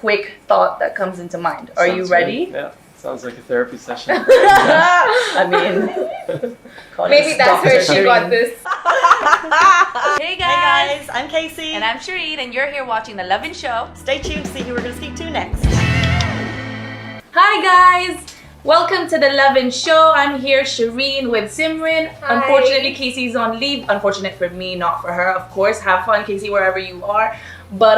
quick thought that comes into mind. Are you ready? Good. Yeah, sounds like a therapy session. I mean, maybe that's where she got this. Hey guys, I'm Casey. and I'm Shereen, and you're here watching the Lovin Show. Stay tuned to see who we're going to speak to next. Hi guys! Welcome to the Lovin Show. I'm here, Shereen, with Simran. Hi. Unfortunately, Casey's on leave. Unfortunate for me, not for her, of course. Have fun, Casey, wherever you are. But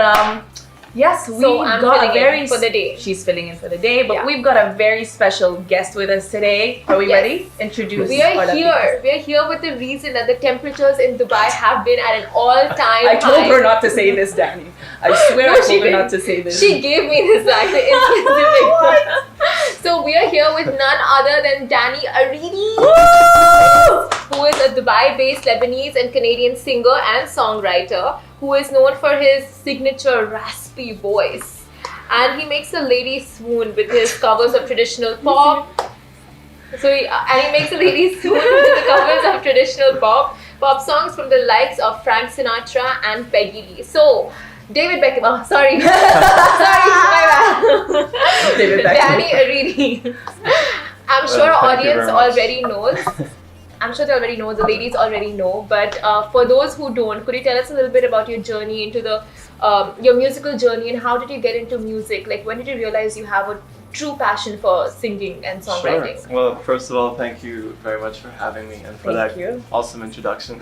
yes, we I'm got filling a very in for the day. She's filling in for the day, but Yeah. we've got a very special guest with us today. Are we Yes. ready? Introduce. We our are lovely here. guest. We are here with the reason that the temperatures in Dubai have been at an all-time I told high. her not to say this, Danny. I swear No, I she told her didn't. not to say this. She gave me this accent in specific. So we are here with none other than Danny Aridi, who is a Dubai-based Lebanese and Canadian singer and songwriter who is known for his signature raspy voice. And he makes a lady swoon with his covers of traditional pop. And he makes a lady swoon with the covers of traditional pop songs from the likes of Frank Sinatra and Peggy Lee. So, David Beckham. Oh, sorry. Sorry, my bad. David Beckham. Danny Aridi. I'm sure our Thank you audience very much. already knows. I'm sure they already know. The ladies already know. But for those who don't, could you tell us a little bit about your journey into the your musical journey, and how did you get into music? Like, when did you realize you have a true passion for singing and songwriting? Sure. Well, first of all, thank you very much for having me and for Thank that you. awesome introduction.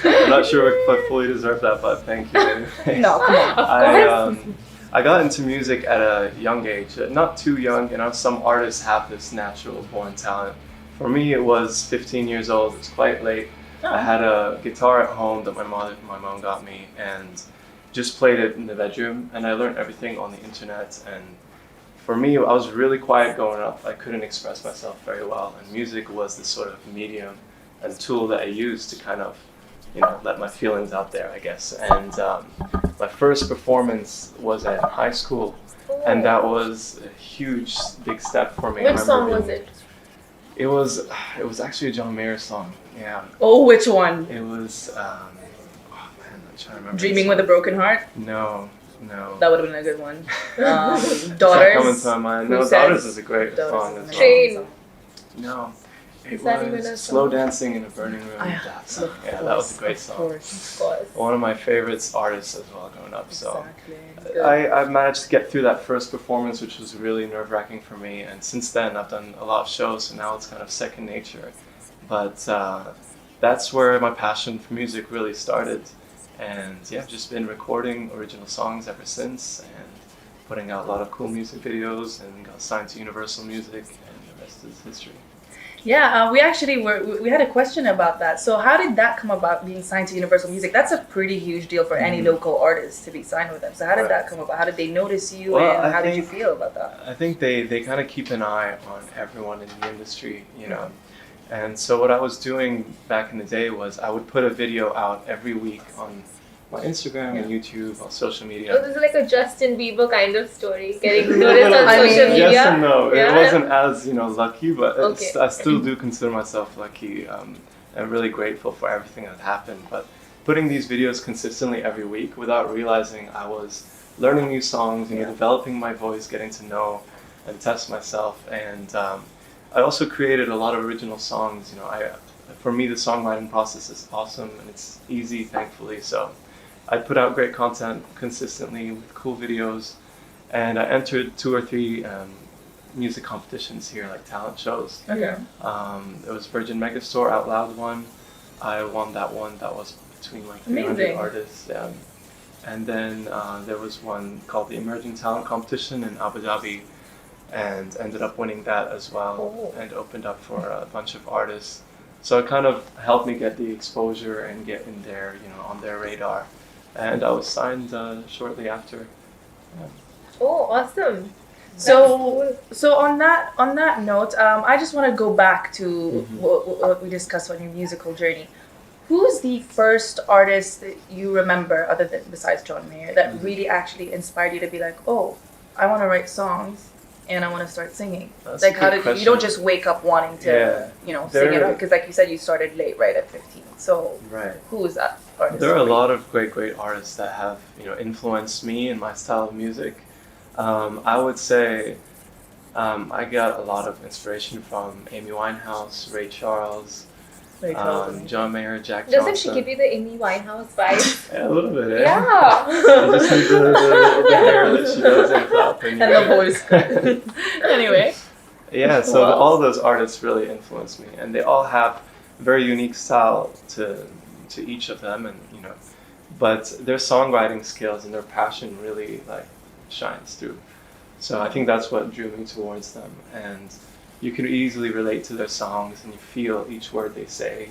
I'm not sure if I fully deserve that, but thank you. Anyway. No, come on. I got into music at a young age, not too young. You know, some artists have this natural born talent. For me, it was 15 years old. It's quite late. I had a guitar at home that my mom got me, and just played it in the bedroom. And I learned everything on the internet. And for me, I was really quiet growing up. I couldn't express myself very well, and music was the sort of medium and tool that I used to kind of, you know, let my feelings out there, I guess. And my first performance was at high school, and that was a huge, big step for me. I Which remember song was being- it? It was actually a John Mayer song. Yeah, Oh, which one? it was. Oh man, I'm trying to remember. Dreaming the with a song. Broken Heart? No. That would have been a good one. It's not Daughters. coming to my mind. Who No, Says- Daughters is a great Daughters song is as a well. Train. No, it Is that even was a Slow song? Dancing in a Burning Room. That song. Yeah, that was a great song. Of course. One of my favorites artists as well growing up. So Exactly. I managed to get through that first performance, which was really nerve-wracking for me. And since then, I've done a lot of shows, so now it's kind of second nature. But that's where my passion for music really started. And yeah, I've just been recording original songs ever since, and putting out a lot of cool music videos, and got signed to Universal Music, and the rest is history. Yeah, we had a question about that. So how did that come about, being signed to Universal Music? That's a pretty huge deal for any local artist to be signed with them. So how did that come about? How did they notice you, Well, and I how did you think- feel about that? I think they kind of keep an eye on everyone in the industry, you know. And so what I was doing back in the day was I would put a video out every week on my Instagram and YouTube, on social Oh, media. this is like a Justin Bieber kind of story, getting A noticed little on I bit. social mean, media. Yes and no. Yeah. It wasn't as, you know, lucky, but Okay. I still do consider myself lucky. I'm really grateful for everything that happened. But putting these videos consistently every week without realizing I was learning new songs, you know, developing my voice, getting to know and test myself. And I also created a lot of original songs. You know, for me, the songwriting process is awesome and it's easy, thankfully. So I put out great content consistently with cool videos, and I entered 2 or 3 music competitions here, like talent shows. Okay. There was Virgin Megastore Out Loud one. I won that one. That was between like 300 Amazing. artists. Yeah. And then there was one called the Emerging Talent Competition in Abu Dhabi, and ended up winning that as well, and opened up for a bunch of artists. So it kind of helped me get the exposure and get in there, you know, on their radar. And I was signed shortly after. Yeah. Oh, awesome. So on that note, I just want to go back to what we discussed on your musical journey. Who's the first artist that you remember, other than besides John Mayer, that really actually inspired you to be like, oh, I want to write songs and I want to start singing? That's Like, a how good did question. you don't just wake up wanting to, Yeah. you know, sing it? There- Because like you said, you started late, right, at 15. So Right. who is that artist? There are a for you? lot of great artists that have, you know, influenced me and my style of music. I would say I got a lot of inspiration from Amy Winehouse, Ray Charles, Ray Charles. John Mayer, Jack Doesn't Johnson. she give you the Amy Winehouse vibe? Yeah, a little bit, eh? Yeah. You just need the hair that she does in clap. And the voice. Anyway. Yeah, so Wow. all those artists really influenced me, and they all have a very unique style to each of them, and but their songwriting skills and their passion really like shines through. So I think that's what drew me towards them, and you can easily relate to their songs, and you feel each word they say,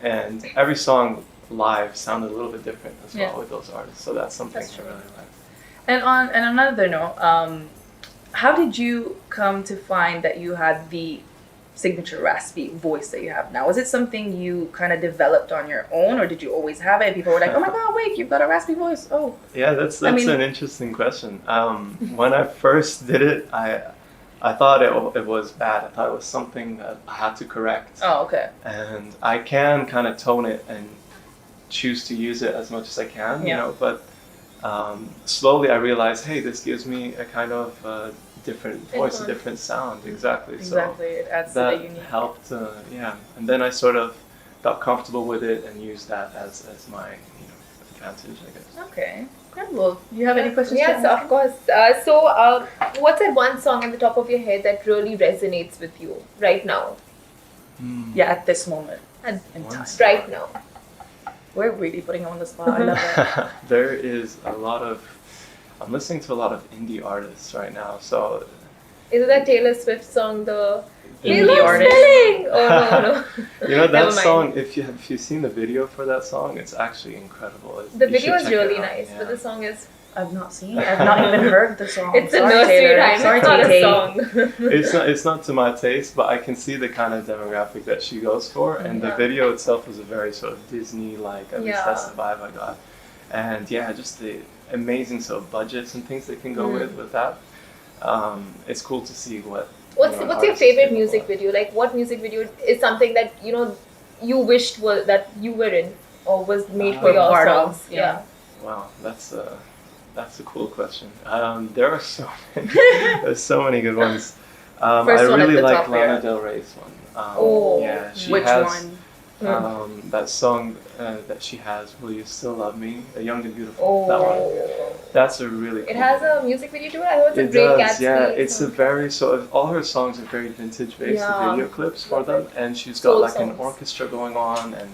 and every song live sounded a little bit different as well with those artists. So that's something That's I true. really like. And on another note, how did you come to find that you had the signature raspy voice that you have now? Was it something you kind of developed on your own, or did you always have it? People were like, "Oh my God, wait, you've got a raspy voice!" Oh, Yeah, that's I mean- an interesting question. When I first did it, I thought it was bad. I thought it was something that I had to correct. oh, okay. And I can kind of tone it and choose to use it as much as I can, Yeah. but slowly I realized, hey, this gives me a kind of different voice, a different sound. Exactly. Exactly, it adds to So the that unique. helped, and then I sort of got comfortable with it and used that as my advantage, I guess. Okay, incredible. Do you have any questions? Yes, to of course. What's that one song at the top of your head that really resonates with you right now? Yeah, at this moment And in One time. song. right now. We're really putting you on the spot. I love it. There is a lot of. I'm listening to a lot of indie artists right now, so Is it that Taylor Swift song, the Indie We Love artist. Spelling? Oh no. that Never mind. song. If you've seen the video for that song, it's actually incredible. The You video should is check it really out, nice, yeah. but the song is I've not seen it. I've not even heard the song. it's a Sorry, nursery Taylor. rhyme. Sorry, It's not Tay-Tay. a song. It's not to my taste, but I can see the kind of demographic that she goes for, and the Yeah. video itself was a very sort of Disney-like. At least Yeah. that's the vibe I got. And yeah, just the amazing sort of budgets and things that can go with that. It's cool to see what. What's an your artist is favorite capable music of. video? Like, what music video is something that you wished that you were in or was made for Or your part of, songs? yeah. Wow, that's a cool question. There are so many, there's so many good ones. I First one at really the like top there. Lana Del Rey's one. Oh. Yeah, she Which has one? that song that she has, "Will You Still Love Me?" A Young and Beautiful. That one. Oh. That's a really. It cool has one. a music video too. I thought it's a It Great does, Gatsby. yeah. It's a song. very sort of all her songs are very vintage based, Yeah. the video clips for them, and she's got Soul like an songs. orchestra going on and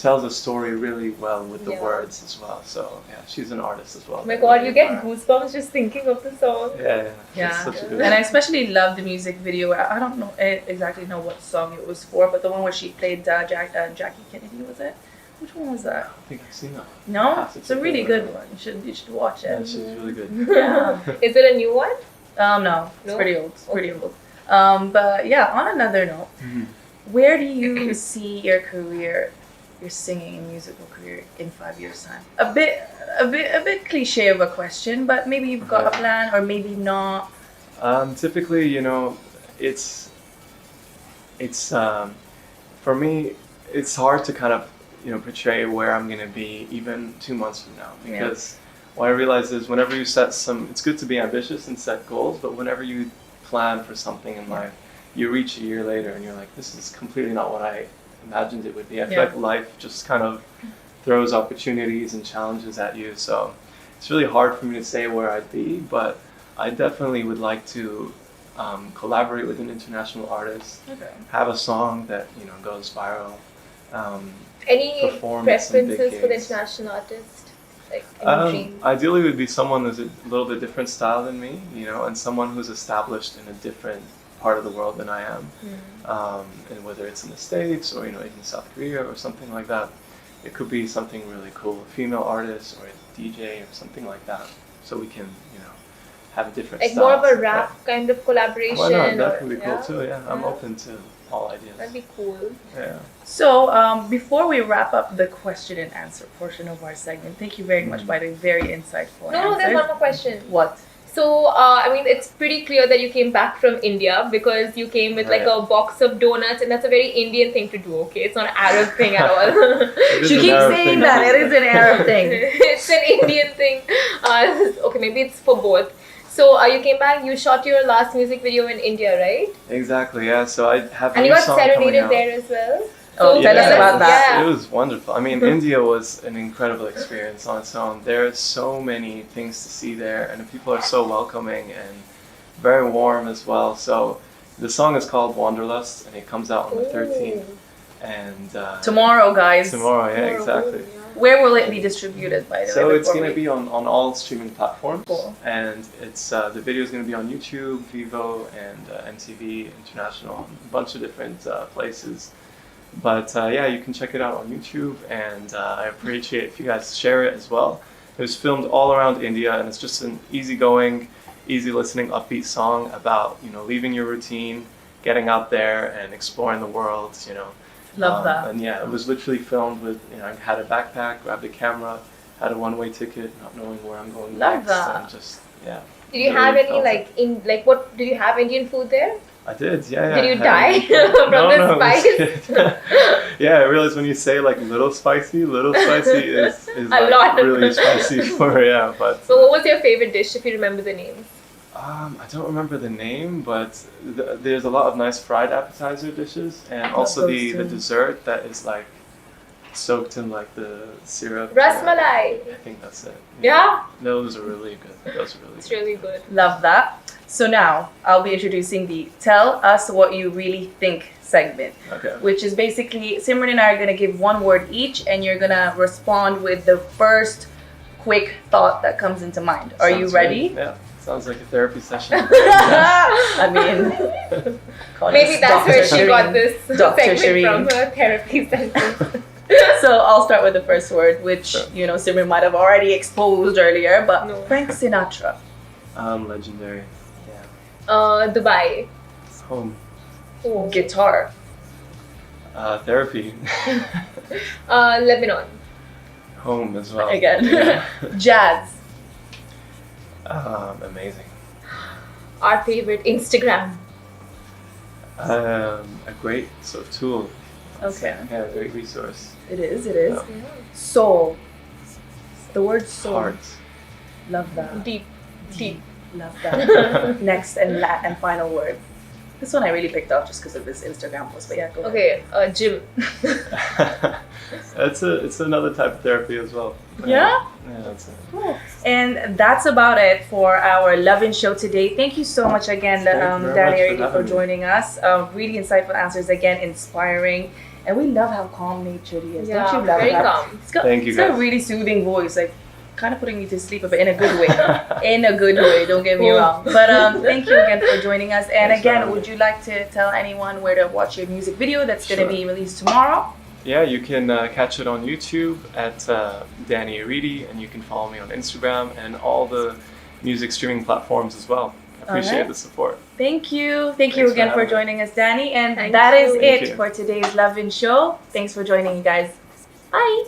tells a story really well with the Yeah. words as well. So yeah, she's an artist as well. Oh my that I god, really you get admire. goosebumps just thinking of the song. Yeah. Yeah. It's such a good And I one. especially love the music video. I don't know exactly know what song it was for, but the one where she played Jackie Kennedy, was it? Which one was I that? don't think I've seen that. No, Have to it's a check really it good out. one. You should watch Yeah, it. she's really good. Yeah. Is it a new one? No, it's No? pretty old. It's pretty old. But yeah, on another note, Mhm. where do you see your career, your singing and musical career in 5 years' time? A bit cliche of a question, but maybe you've got a Okay. plan, or maybe not. Typically, it's for me, it's hard to kind of portray where I'm gonna be even 2 months from now, Yeah. because what I realize is whenever you set it's good to be ambitious and set goals, but whenever you plan for something in life, you reach a year later and you're like, this is completely not what I imagined it would be. I feel Yeah. like life just kind of throws opportunities and challenges at you, so it's really hard for me to say where I'd be, but I definitely would like to collaborate with an international artist, Okay. have a song that goes viral. Any Perform at some big preferences for the gigs. international artist? Like any dream? Ideally, it would be someone who's a little bit different style than me, and someone who's established in a different part of the world than I am. And whether it's in the States or even South Korea or something like that, it could be something really cool, a female artist or a DJ or something like that, so we can have a different Like style. more of a rap kind of collaboration? Why not? or- That could be cool yeah? too. Yeah, I'm Yeah. open to all ideas. That'd be cool. Yeah. So, before we wrap up the question and answer portion of our segment, thank you very much by the very insightful No, answers. there's one more question. What? So, I mean, it's pretty clear that you came back from India because you came with like a box of donuts, and that's a very Indian thing to do, okay? It's not an Arab thing at all. She keeps saying that. It is an Arab thing. It's an Indian thing. Okay, maybe it's for both. So, you came back, you shot your last music video in India, right? Exactly, yeah. So I have a And you new got song coming serenaded out. there as well. Oh, tell us about that. Yeah. It was wonderful. I mean, India was an incredible experience on its own. There are so many things to see there, and the people are so welcoming and very warm as well. So the song is called Wanderlust, and it comes out on the 13th. And Tomorrow, guys. tomorrow, yeah, exactly. Where will it be distributed, by the way? So it's before going to we- be on all streaming platforms, Cool. and it's the video is going to be on YouTube, Vivo, and MTV International, a bunch of different places. But yeah, you can check it out on YouTube, and I appreciate if you guys share it as well. It was filmed all around India, and it's just an easygoing, easy listening, upbeat song about leaving your routine, getting out there, and exploring the world. Love that. And yeah, it was literally filmed with I had a backpack, grabbed a camera, had a one-way ticket, not knowing where I'm going Love next, that. and just yeah. Did you really have any felt it. what did you have Indian food there? I did, yeah. Did you I had die Indian food. from the it was spice? good. Yeah, I realized when you say like little spicy is A like lot. really spicy for but So, what was your favorite dish, if you remember the name? I don't remember the name, but there's a lot of nice fried appetizer dishes, and also the those too. dessert that is like soaked in like the syrup. Rasmalai. I think that's it. Yeah, Those are really good. Those are really it's good. really good. Love that. So now I'll be introducing the Tell Us What You Really Think segment, Okay. which is basically Simran and I are going to give one word each, and you're going to respond with the first quick thought that comes into mind. Are you Sounds ready? good. Yeah. Sounds like a therapy session. I mean, call Maybe us that's Dr. where she got Shireen. this Dr. segment Shireen. from, her therapy session. So I'll start with the first word, which Sure. Simran might have already exposed earlier, but No. Frank Sinatra. Legendary. Yeah. Dubai. Home. Oh. Guitar. Therapy. Lebanon. Home as well. Again. Yeah. Jazz. Amazing. Our favorite Instagram. A great sort of tool. Okay. Yeah, a great resource. It is. Yeah. Soul. The word soul. Heart. Love that. Deep. Deep. Love that. Next and final word. This one I really picked up just because of this Instagram post, but yeah, go ahead. Okay, gym. It's another type of therapy as well. Yeah? Yeah, that's it. Cool. And that's about it for our Lovin Show today. Thank you so much again, Thank you very Danny much for Aridi, for having me. joining us. Really insightful answers again, inspiring. And we love how calm natured he is. Yeah, Don't you love very that? calm. Thank you, He's got a guys. really soothing voice, like kind of putting me to sleep, but in a good way. In a good way, don't get me wrong. But thank you again for joining us. And Thanks for again, having would me. you like to tell anyone where to watch your music video that's going to Sure. be released tomorrow? Yeah, you can catch it on YouTube at Danny Aridi, and you can follow me on Instagram and all the music streaming platforms as well. I appreciate Alright. the support. Thank you. Thank you Thanks for again for having me. joining us, Danny. And Thank that is you. it Thank you. for today's Lovin Show. Thanks for joining, you guys. Bye.